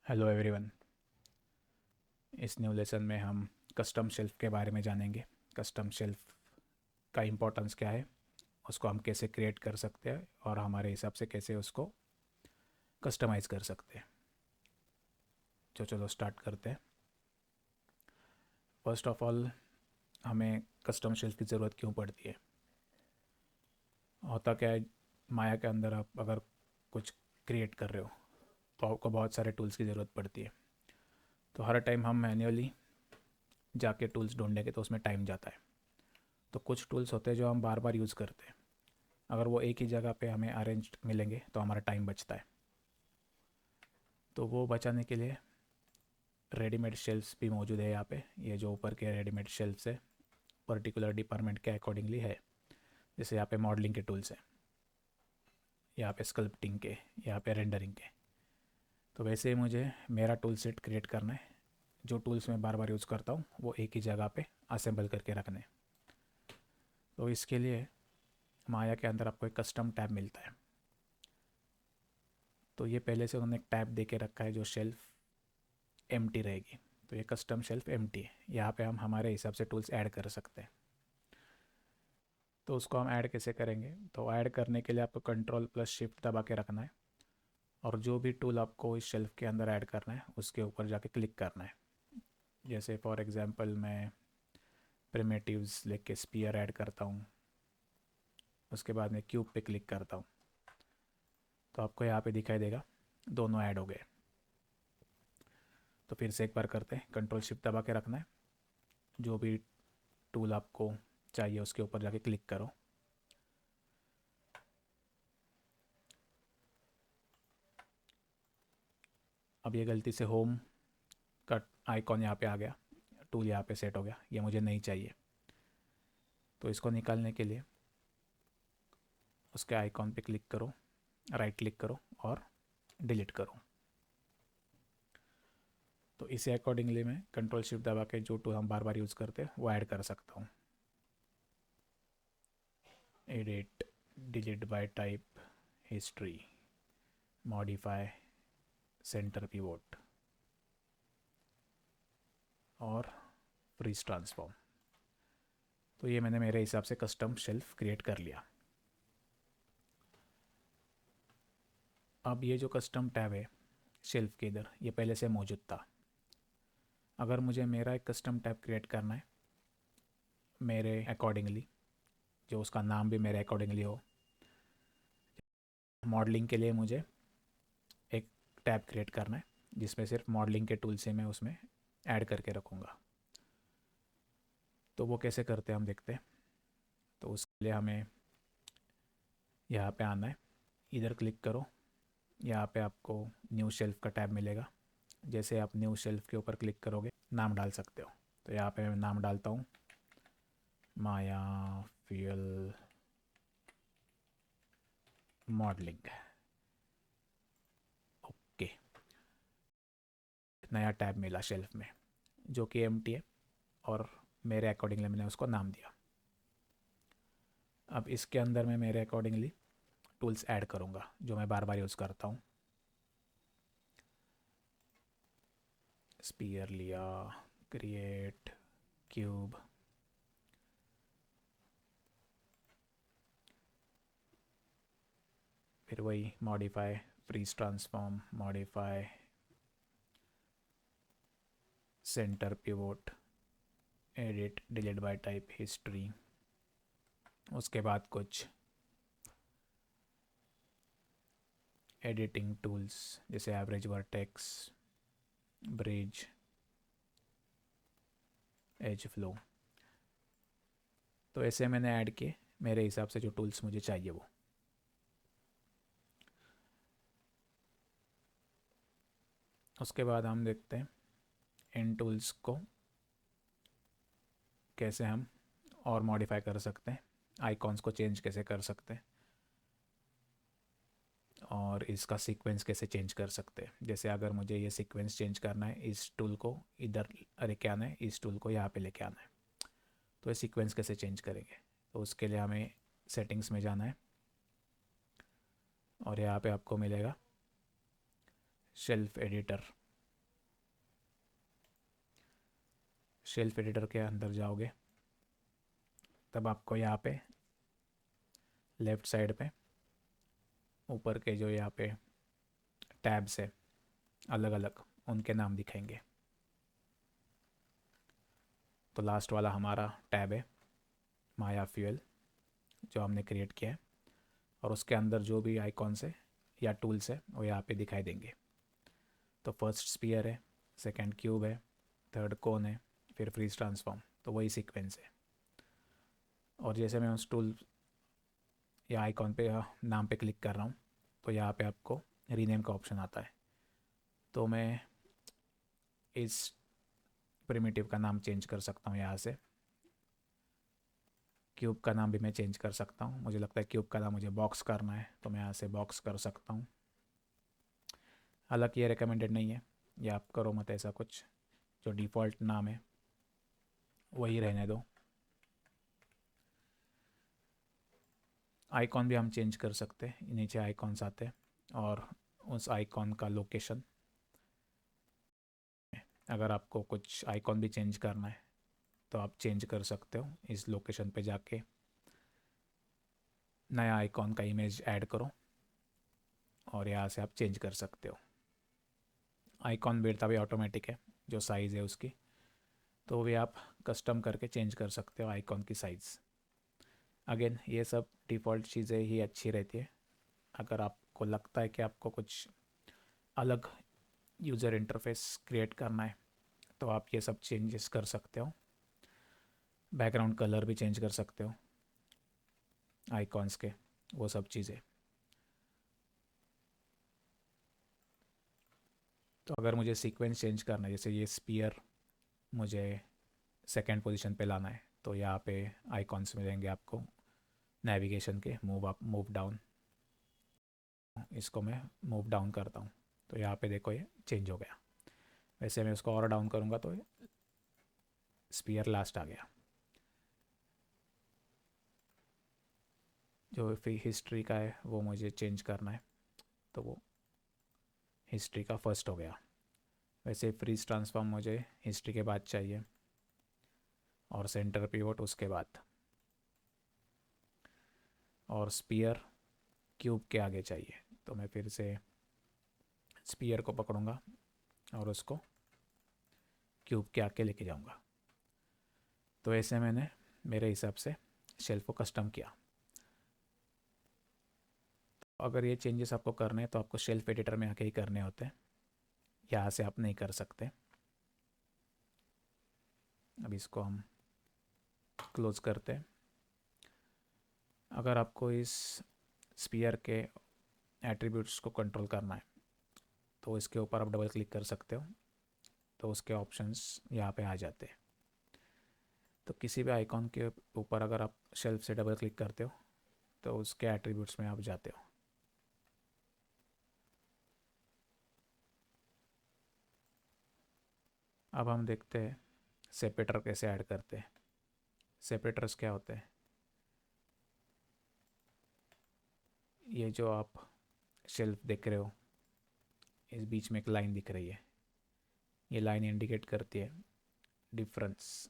Hello everyone. इस new lesson में हम कस्टम शेल्फ के बारे में जानेंगे। कस्टम शेल्फ का इम्पोर्टेंस क्या है, उसको हम कैसे क्रिएट कर सकते हैं और हमारे हिसाब से कैसे उसको कस्टमाइज़ कर सकते हैं। चलो स्टार्ट करते हैं। फर्स्ट ऑफ ऑल, हमें कस्टम शेल्फ की ज़रूरत क्यों पड़ती है? होता क्या है, माया के अंदर आप अगर कुछ क्रिएट कर रहे हो तो आपको बहुत सारे टूल्स की ज़रूरत पड़ती है। तो हर टाइम हम मैन्युअली जाके टूल्स ढूंढेंगे तो उसमें टाइम जाता है। तो कुछ टूल्स होते हैं जो हम बार बार यूज़ करते हैं, अगर वो एक ही जगह पे हमें अरेंज मिलेंगे तो हमारा टाइम बचता है। तो वो बचाने के लिए रेडीमेड शेल्फ्स भी मौजूद है यहाँ पे। ये जो ऊपर के रेडीमेड शेल्फ्स है पर्टिकुलर डिपार्टमेंट के अकॉर्डिंगली है। जैसे यहाँ पे मॉडलिंग के टूल्स हैं, यहाँ पे स्कल्पटिंग के, यहाँ पे रेंडरिंग के। तो वैसे ही मुझे मेरा टूल सेट क्रिएट करना है। जो टूल्स मैं बार बार यूज़ करता हूँ वो एक ही जगह पे असेंबल करके रखने हैं। तो इसके लिए माया के अंदर आपको एक कस्टम टैब मिलता है। तो ये पहले से उन्होंने एक टैब दे के रखा है जो शेल्फ एम्प्टी रहेगी। तो ये कस्टम शेल्फ एम्प्टी है, यहाँ पे हम हमारे हिसाब से टूल्स ऐड कर सकते हैं। तो उसको हम ऐड कैसे करेंगे? तो ऐड करने के लिए आपको कंट्रोल प्लस शिफ्ट दबा के रखना है और जो भी टूल आपको इस शेल्फ के अंदर ऐड करना है उसके ऊपर जाके क्लिक करना है। जैसे फॉर एग्जांपल मैं प्रिमिटिव्स लेके स्पीयर ऐड करता हूँ, उसके बाद मैं क्यूब पे क्लिक करता हूँ तो आपको यहाँ पे दिखाई देगा दोनों ऐड हो गए। तो फिर से एक बार करते हैं, कंट्रोल शिफ्ट दबा के रखना है, जो भी टूल आपको चाहिए उसके ऊपर जाके क्लिक करो। अब ये गलती से होम का आइकॉन यहाँ पे आ गया, टूल यहाँ पे सेट हो गया, ये मुझे नहीं चाहिए। तो इसको निकालने के लिए उसके आइकॉन पे क्लिक करो, राइट क्लिक करो और डिलीट करो। तो इसी अकॉर्डिंगली मैं कंट्रोल शिफ्ट दबा के जो टूल हम बार बार यूज़ करते हैं वो ऐड कर सकता हूँ। Edit, delete by type, history, modify, centre pivot और फ्रीज ट्रांसफॉर्म। तो ये मैंने मेरे हिसाब से कस्टम शेल्फ क्रिएट कर लिया। अब ये जो कस्टम टैब है शेल्फ के इधर, ये पहले से मौजूद था। अगर मुझे मेरा एक कस्टम टैब क्रिएट करना है मेरे अकॉर्डिंगली, जो उसका नाम भी मेरे अकॉर्डिंगली हो, मॉडलिंग के लिए मुझे एक टैब क्रिएट करना है जिसमें सिर्फ मॉडलिंग के टूल से मैं उसमें ऐड करके रखूँगा। तो वो कैसे करते हैं हम देखते हैं। तो उसके लिए हमें यहाँ पे आना है, इधर क्लिक करो, यहाँ पे आपको न्यू शेल्फ का टैब मिलेगा। जैसे आप न्यू शेल्फ के ऊपर क्लिक करोगे नाम डाल सकते हो। तो यहाँ पे मैं नाम डालता हूँ माया फ्यूल मॉडलिंग। ओके, नया टैब मिला शेल्फ में जो कि एम्प्टी है और मेरे अकॉर्डिंगली मैंने उसको नाम दिया। अब इसके अंदर मैं मेरे अकॉर्डिंगली टूल्स ऐड करूँगा जो मैं बार बार यूज़ करता हूँ। स्पीयर लिया, क्रिएट, क्यूब, फिर वही modify, freeze transform, modify, centre pivot, edit, delete by type, history. उसके बाद कुछ एडिटिंग टूल्स जैसे average vertex, bridge, edge flow. तो ऐसे मैंने ऐड किए मेरे हिसाब से जो टूल्स मुझे चाहिए वो। उसके बाद हम देखते हैं इन टूल्स को कैसे हम और मॉडिफाई कर सकते हैं, आइकॉन्स को चेंज कैसे कर सकते हैं और इसका सीक्वेंस कैसे चेंज कर सकते हैं। जैसे अगर मुझे ये सीक्वेंस चेंज करना है, इस टूल को इधर लेके आना है, इस टूल को यहाँ पे लेके आना है, तो ये सीक्वेंस कैसे चेंज करेंगे? तो उसके लिए हमें सेटिंग्स में जाना है और यहाँ पे आपको मिलेगा शेल्फ एडिटर। शेल्फ एडिटर के अंदर जाओगे तब आपको यहाँ पे लेफ़्ट साइड पे ऊपर के जो यहाँ पे टैब्स है अलग अलग उनके नाम दिखाएंगे। तो लास्ट वाला हमारा टैब है माया फ्यूल जो हमने क्रिएट किया है, और उसके अंदर जो भी आइकॉन्स है या टूल्स है वो यहाँ पे दिखाई देंगे। तो फर्स्ट स्पीयर है, सेकंड क्यूब है, थर्ड कोन है, फिर फ्रीज ट्रांसफॉर्म, तो वही सीक्वेंस है। और जैसे मैं उस टूल या आइकॉन पे या नाम पे क्लिक कर रहा हूँ तो यहाँ पे आपको रीनेम का ऑप्शन आता है। तो मैं इस प्रिमिटिव का नाम चेंज कर सकता हूँ, यहाँ से क्यूब का नाम भी मैं चेंज कर सकता हूँ। मुझे लगता है क्यूब का नाम मुझे बॉक्स करना है तो मैं यहाँ से बॉक्स कर सकता हूँ। हालांकि ये रिकमेंडेड नहीं है, या आप करो मत ऐसा कुछ, जो डिफ़ॉल्ट नाम है वही रहने दो। आइकॉन भी हम चेंज कर सकते हैं, नीचे आइकॉन्स आते हैं और उस आइकॉन का लोकेशन, अगर आपको कुछ आइकॉन भी चेंज करना है तो आप चेंज कर सकते हो। इस लोकेशन पे जाके नया आइकॉन का इमेज ऐड करो और यहाँ से आप चेंज कर सकते हो। आइकॉन बेटा भी ऑटोमेटिक है, जो साइज़ है उसकी, तो भी आप कस्टम करके चेंज कर सकते हो आइकॉन की साइज़। अगेन ये सब डिफ़ॉल्ट चीज़ें ही अच्छी रहती है। अगर आपको लगता है कि आपको कुछ अलग यूज़र इंटरफेस क्रिएट करना है तो आप ये सब चेंजेस कर सकते हो। बैकग्राउंड कलर भी चेंज कर सकते हो आइकॉन्स के, वो सब चीज़ें। तो अगर मुझे सीक्वेंस चेंज करना है, जैसे ये स्पीयर मुझे सेकंड पोजीशन पे लाना है, तो यहाँ पे आइकॉन्स मिलेंगे आपको नेविगेशन के, मूव अप मूव डाउन। इसको मैं मूव डाउन करता हूँ तो यहाँ पे देखो ये चेंज हो गया। वैसे मैं उसको और डाउन करूँगा तो स्पीयर लास्ट आ गया। जो फिर हिस्ट्री का है वो मुझे चेंज करना है तो वो हिस्ट्री का फर्स्ट हो गया। वैसे फ्रीज ट्रांसफॉर्म मुझे हिस्ट्री के बाद चाहिए और सेंटर पिवोट उसके बाद, और स्पीयर क्यूब के आगे चाहिए। तो मैं फिर से स्पीयर को पकड़ूंगा और उसको क्यूब के आगे लेके जाऊंगा। तो ऐसे मैंने मेरे हिसाब से शेल्फ को कस्टम किया। तो अगर ये चेंजेस आपको करने हैं तो आपको शेल्फ एडिटर में आके ही करने होते हैं, यहाँ से आप नहीं कर सकते। अब इसको हम क्लोज करते हैं। अगर आपको इस स्पीयर के एट्रीब्यूट्स को कंट्रोल करना है तो इसके ऊपर आप डबल क्लिक कर सकते हो, तो उसके ऑप्शंस यहाँ पे आ जाते हैं। तो किसी भी आइकॉन के ऊपर अगर आप शेल्फ से डबल क्लिक करते हो तो उसके एट्रीब्यूट्स में आप जाते हो। अब हम देखते हैं सेपरेटर कैसे ऐड करते हैं। सेपरेटर्स क्या होते हैं? ये जो आप शेल्फ देख रहे हो, इस बीच में एक लाइन दिख रही है, ये लाइन इंडिकेट करती है डिफरेंस,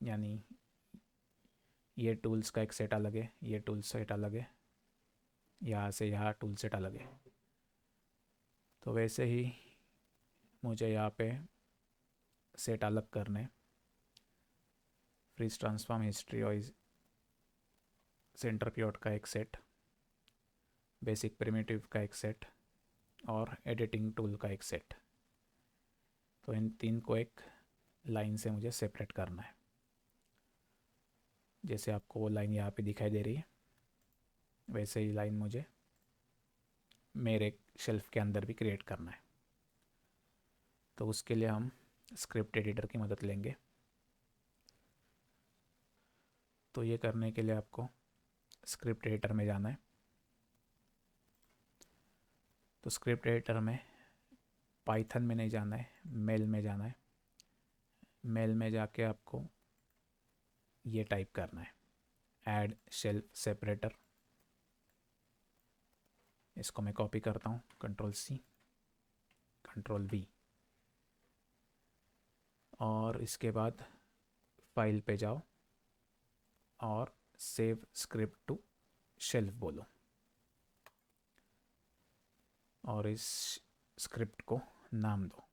यानी ये टूल्स का एक सेट अलग है, ये टूल सेट अलग है, यहाँ से यहाँ टूल सेट अलग है। तो वैसे ही मुझे यहाँ पे सेट अलग करने, फ्रीज ट्रांसफॉर्म हिस्ट्री और सेंटर पिवट का एक सेट, बेसिक प्रिमिटिव का एक सेट और एडिटिंग टूल का एक सेट। तो इन तीन को एक लाइन से मुझे सेपरेट करना है। जैसे आपको वो लाइन यहाँ पे दिखाई दे रही है वैसे ही लाइन मुझे मेरे शेल्फ के अंदर भी क्रिएट करना है। तो उसके लिए हम स्क्रिप्ट एडिटर की मदद लेंगे। तो ये करने के लिए आपको स्क्रिप्ट एडिटर में जाना है। तो स्क्रिप्ट एडिटर में पाइथन में नहीं जाना है, मेल में जाना है। मेल में जाके आपको ये टाइप करना है, ऐड शेल्फ सेपरेटर। इसको मैं कॉपी करता हूँ, कंट्रोल-C कंट्रोल-V, और इसके बाद फाइल पे जाओ और सेव स्क्रिप्ट टू शेल्फ बोलो और इस स्क्रिप्ट को नाम दो।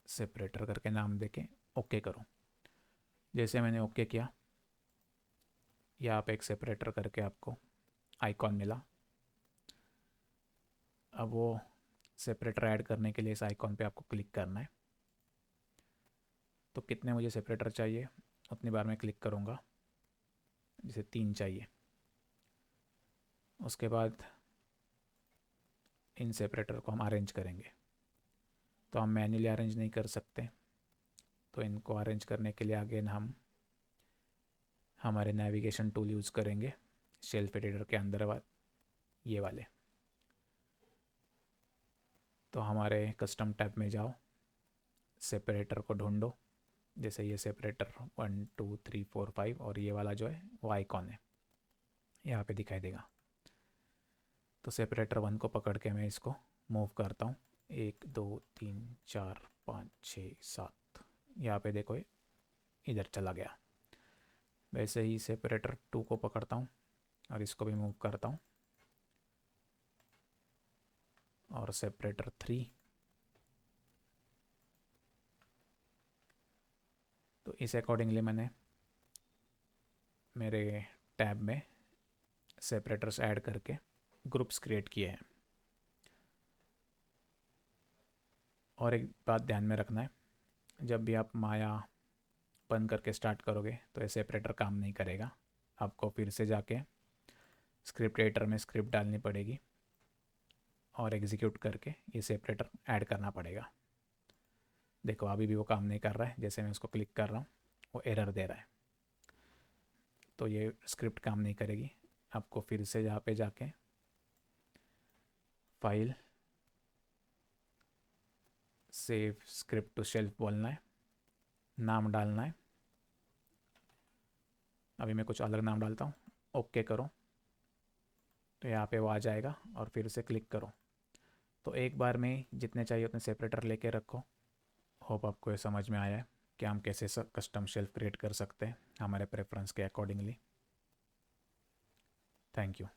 सेपरेटर करके नाम देके ओके करो। जैसे मैंने ओके किया, यहाँ पे एक सेपरेटर करके आपको आइकॉन मिला। अब वो सेपरेटर ऐड करने के लिए इस आइकॉन पे आपको क्लिक करना है। तो कितने मुझे सेपरेटर चाहिए उतनी बार मैं क्लिक करूँगा, जैसे 3 चाहिए। उसके बाद इन सेपरेटर को हम अरेंज करेंगे। तो हम मैन्युअली अरेंज नहीं कर सकते, तो इनको अरेंज करने के लिए अगेन हम हमारे नेविगेशन टूल यूज़ करेंगे शेल्फ एडिटर के अंदर ये वाले। तो हमारे कस्टम टैब में जाओ, सेपरेटर को ढूंढो। जैसे ये सेपरेटर 1 2 3 4 5 और ये वाला जो है वो आइकॉन है, यहाँ पे दिखाई देगा। तो सेपरेटर 1 को पकड़ के मैं इसको मूव करता हूँ। 1 2 3 4 5 6 7, यहाँ पे देखो ये इधर चला गया। वैसे ही सेपरेटर 2 को पकड़ता हूँ और इसको भी मूव करता हूँ, और सेपरेटर 3। तो इस अकॉर्डिंगली मैंने मेरे टैब में सेपरेटर्स ऐड करके ग्रुप्स क्रिएट किए हैं। और एक बात ध्यान में रखना है, जब भी आप माया बंद करके स्टार्ट करोगे तो ये सेपरेटर काम नहीं करेगा। आपको फिर से जाके स्क्रिप्ट एडिटर में स्क्रिप्ट डालनी पड़ेगी और एग्जीक्यूट करके ये सेपरेटर ऐड करना पड़ेगा। देखो अभी भी वो काम नहीं कर रहा है, जैसे मैं उसको क्लिक कर रहा हूँ वो एरर दे रहा है। तो ये स्क्रिप्ट काम नहीं करेगी। आपको फिर से यहाँ पे जाके file save script to shelf बोलना है, नाम डालना है। अभी मैं कुछ अलग नाम डालता हूँ, ओके करो। तो यहाँ पे वो आ जाएगा और फिर से क्लिक करो। तो एक बार में जितने चाहिए उतने सेपरेटर लेके रखो। होप आपको ये समझ में आया है कि हम कैसे कस्टम शेल्फ क्रिएट कर सकते हैं हमारे प्रेफरेंस के अकॉर्डिंगली। Thank you.